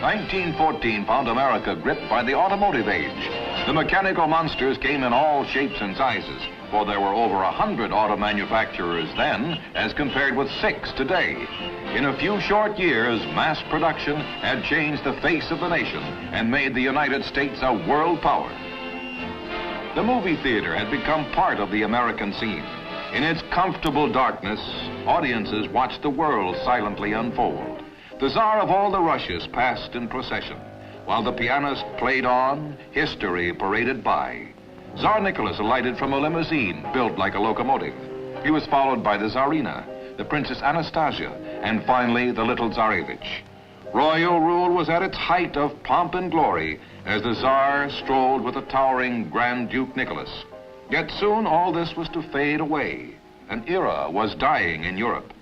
1914 found America gripped by the automotive age. The mechanical monsters came in all shapes and sizes, for there were over 100 auto manufacturers then, as compared with 6 today. In a few short years, mass production had changed the face of the nation and made the United States a world power. The movie theater had become part of the American scene. In its comfortable darkness, audiences watched the world silently unfold. The Tsar of all the Russias passed in procession. While the pianist played on, history paraded by. Tsar Nicholas alighted from a limousine built like a locomotive. He was followed by the Tsarina, the Princess Anastasia, and finally the little Tsarevich. Royal rule was at its height of pomp and glory as the Tsar strolled with the towering Grand Duke Nicholas. Yet soon all this was to fade away. An era was dying in Europe.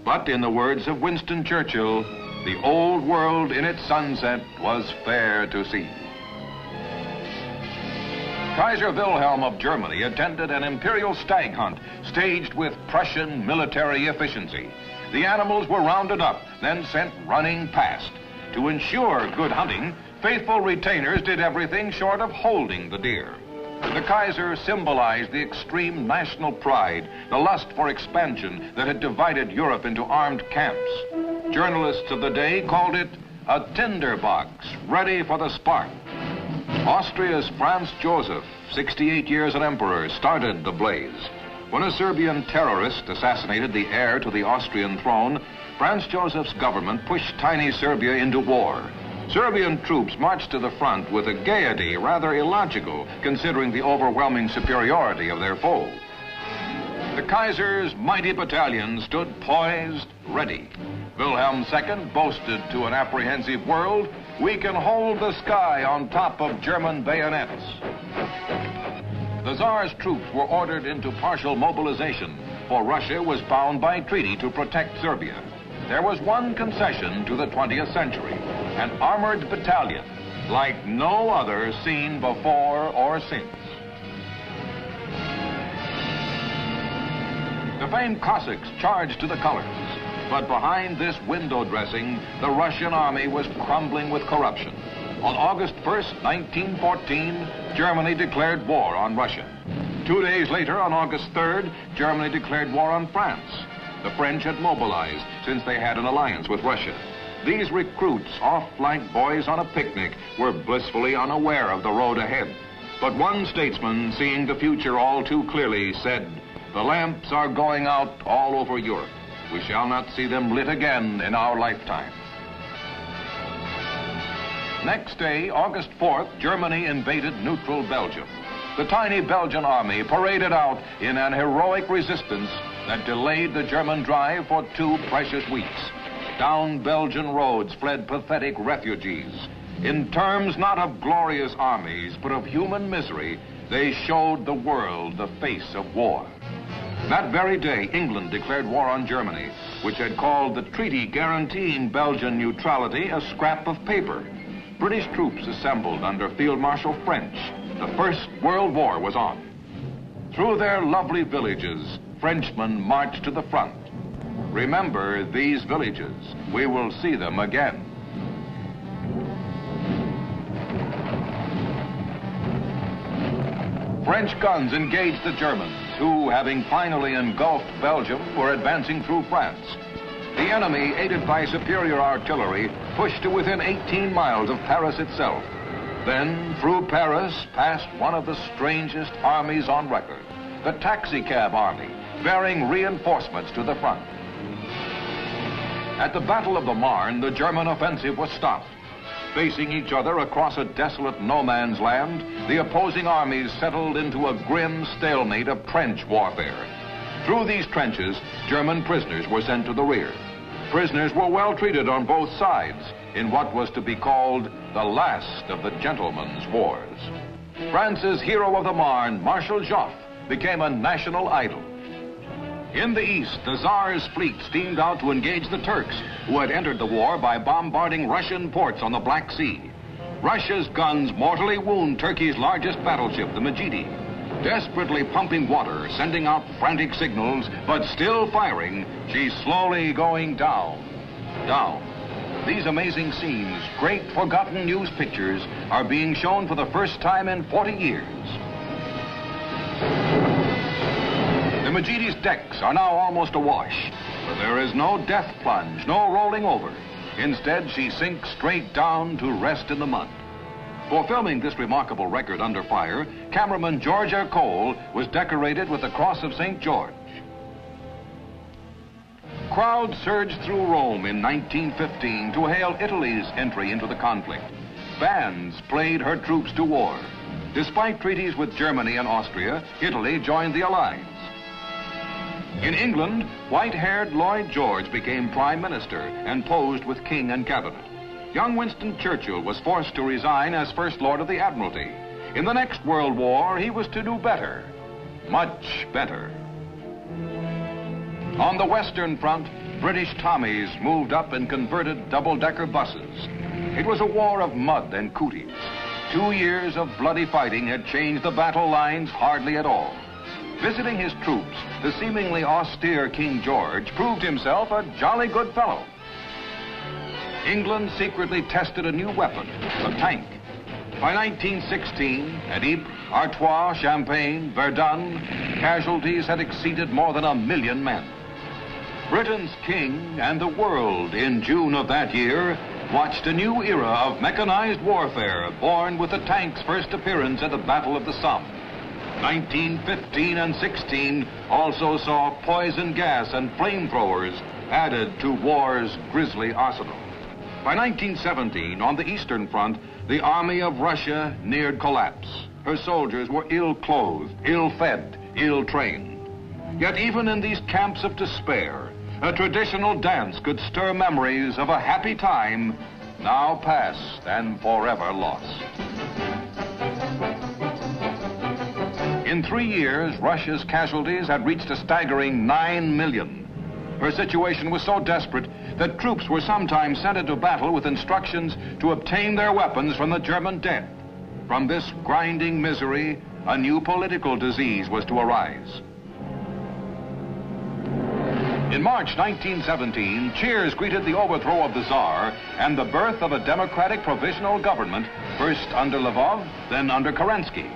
But in the words of Winston Churchill, the old world in its sunset was fair to see. Kaiser Wilhelm of Germany attended an imperial stag hunt staged with Prussian military efficiency. The animals were rounded up, then sent running past. To ensure good hunting, faithful retainers did everything short of holding the deer. The Kaiser symbolized the extreme national pride, the lust for expansion that had divided Europe into armed camps. Journalists of the day called it a tinderbox ready for the spark. Austria's Franz Joseph, 68 years an emperor, started the blaze. When a Serbian terrorist assassinated the heir to the Austrian throne, Franz Joseph's government pushed tiny Serbia into war. Serbian troops marched to the front with a gaiety rather illogical, considering the overwhelming superiority of their foe. The Kaiser's mighty battalion stood poised, ready. Wilhelm II boasted to an apprehensive world, "We can hold the sky on top of German bayonets." The Tsar's troops were ordered into partial mobilization, for Russia was bound by treaty to protect Serbia. There was one concession to the 20th century, an armored battalion like no other seen before or since. The famed Cossacks charged to the colors, but behind this window dressing, the Russian army was crumbling with corruption. On August 1st, 1914, Germany declared war on Russia. 2 days later, on August 3rd, Germany declared war on France. The French had mobilized since they had an alliance with Russia. These recruits, off like boys on a picnic, were blissfully unaware of the road ahead. But one statesman, seeing the future all too clearly, said, "The lamps are going out all over Europe. We shall not see them lit again in our lifetime." Next day, August 4th, Germany invaded neutral Belgium. The tiny Belgian army paraded out in an heroic resistance that delayed the German drive for 2 precious weeks. Down Belgian roads fled pathetic refugees. In terms not of glorious armies, but of human misery, they showed the world the face of war. That very day, England declared war on Germany, which had called the treaty guaranteeing Belgian neutrality a scrap of paper. British troops assembled under Field Marshal French. The First World War was on. Through their lovely villages, Frenchmen marched to the front. Remember these villages. We will see them again. French guns engaged the Germans, who, having finally engulfed Belgium, were advancing through France. The enemy, aided by superior artillery, pushed to within 18 miles of Paris itself. Then, through Paris, passed one of the strangest armies on record, the taxicab army, bearing reinforcements to the front. At the Battle of the Marne, the German offensive was stopped. Facing each other across a desolate no-man's land, the opposing armies settled into a grim stalemate of trench warfare. Through these trenches, German prisoners were sent to the rear. Prisoners were well treated on both sides in what was to be called the last of the gentlemen's wars. France's hero of the Marne, Marshal Joffre, became a national idol. In the east, the Tsar's fleet steamed out to engage the Turks, who had entered the war by bombarding Russian ports on the Black Sea. Russia's guns mortally wound Turkey's largest battleship, the Mejidi. Desperately pumping water, sending out frantic signals, but still firing, she's slowly going down, down, These amazing scenes, great forgotten news pictures, are being shown for the first time in 40 years. The Majeedy's decks are now almost awash, but there is no death plunge, no rolling over. Instead, she sinks straight down to rest in the mud. For filming this remarkable record under fire, cameraman George R. Cole was decorated with the Cross of St. George. Crowds surged through Rome in 1915 to hail Italy's entry into the conflict. Bands played her troops to war. Despite treaties with Germany and Austria, Italy joined the Allies. In England, white-haired Lloyd George became Prime Minister and posed with King and Cabinet. Young Winston Churchill was forced to resign as First Lord of the Admiralty. In the next World War, he was to do better, much better. On the Western Front, British Tommies moved up and converted double-decker buses. It was a war of mud and cooties. 2 years of bloody fighting had changed the battle lines hardly at all. Visiting his troops, the seemingly austere King George proved himself a jolly good fellow. England secretly tested a new weapon, a tank. By 1916, at Ypres, Artois, Champagne, Verdun, casualties had exceeded more than 1 million men. Britain's king and the world in June of that year watched a new era of mechanized warfare born with the tank's first appearance at the Battle of the Somme. 1915 and 16 also saw poison gas and flamethrowers added to war's grisly arsenal. By 1917, on the Eastern Front, the army of Russia neared collapse. Her soldiers were ill-clothed, ill-fed, ill-trained. Yet even in these camps of despair, a traditional dance could stir memories of a happy time now past and forever lost. In 3 years, Russia's casualties had reached a staggering 9 million. Her situation was so desperate that troops were sometimes sent into battle with instructions to obtain their weapons from the German dead. From this grinding misery, a new political disease was to arise. In March 1917, cheers greeted the overthrow of the Tsar and the birth of a democratic provisional government, first under Lvov, then under Kerensky.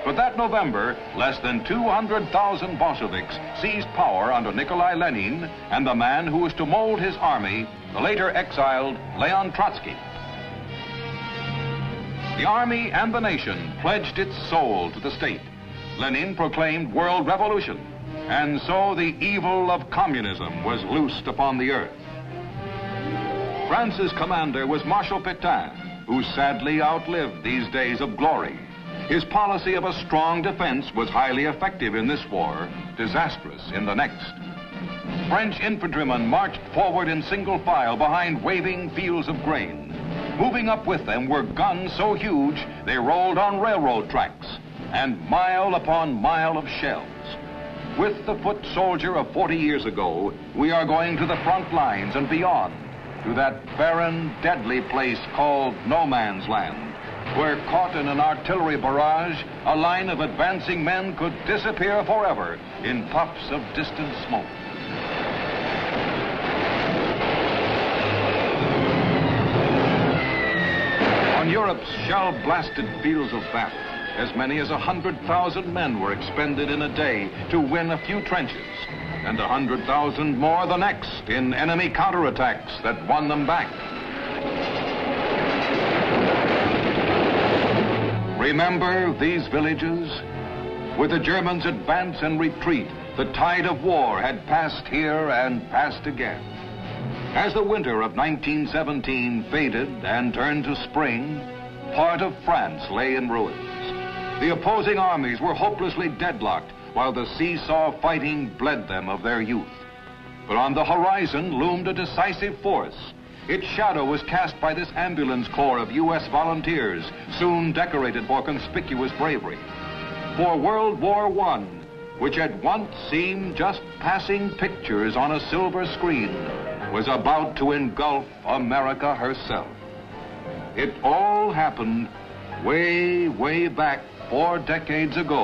But that November, less than 200,000 Bolsheviks seized power under Nikolai Lenin and the man who was to mold his army, the later exiled Leon Trotsky. The army and the nation pledged its soul to the state. Lenin proclaimed world revolution, and so the evil of communism was loosed upon the earth. France's commander was Marshal Pétain, who sadly outlived these days of glory. His policy of a strong defense was highly effective in this war, disastrous in the next. French infantrymen marched forward in single file behind waving fields of grain. Moving up with them were guns so huge they rolled on railroad tracks, and mile upon mile of shells. With the foot soldier of 40 years ago, we are going to the front lines and beyond, to that barren, deadly place called No Man's Land, where caught in an artillery barrage, a line of advancing men could disappear forever in puffs of distant smoke. On Europe's shell-blasted fields of battle, as many as 100,000 men were expended in a day to win a few trenches, and 100,000 more the next in enemy counterattacks that won them back. Remember these villages? With the Germans' advance and retreat, the tide of war had passed here and passed again. As the winter of 1917 faded and turned to spring, part of France lay in ruins. The opposing armies were hopelessly deadlocked while the seesaw fighting bled them of their youth. But on the horizon loomed a decisive force. Its shadow was cast by this ambulance corps of U.S. volunteers, soon decorated for conspicuous bravery. For World War I, which had once seemed just passing pictures on a silver screen, was about to engulf America herself. It all happened way, way back 4 decades ago.